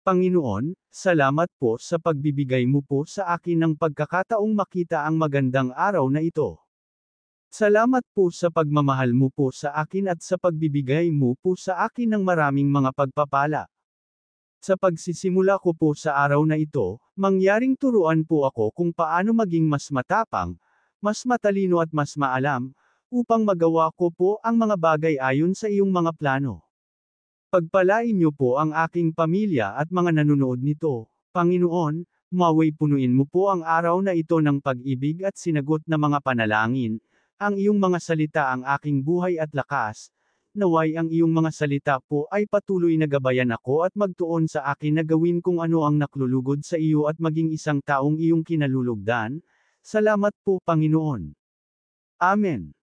Panginoon, salamat po sa pagbibigay mo po sa akin ng pagkakataong makita ang magandang araw na ito. Salamat po sa pagmamahal mo po sa akin at sa pagbibigay mo po sa akin ng maraming mga pagpapala. Sa pagsisimula ko po sa araw na ito, mangyaring turuan po ako kung paano maging mas matapang, mas matalino at mas maalam, upang magawa ko po ang mga bagay ayon sa iyong mga plano. Pagpalain niyo po ang aking pamilya at mga nanonood nito, Panginoon, maway punuin mo po ang araw na ito ng pag-ibig at sinagot na mga panalangin, ang iyong mga salita ang aking buhay at lakas, naway ang iyong mga salita po ay patuloy na gabayan ako at magtuon sa akin na gawin kung ano ang naklulugod sa iyo at maging isang taong iyong kinalulugdan. Salamat po Panginoon. Amen.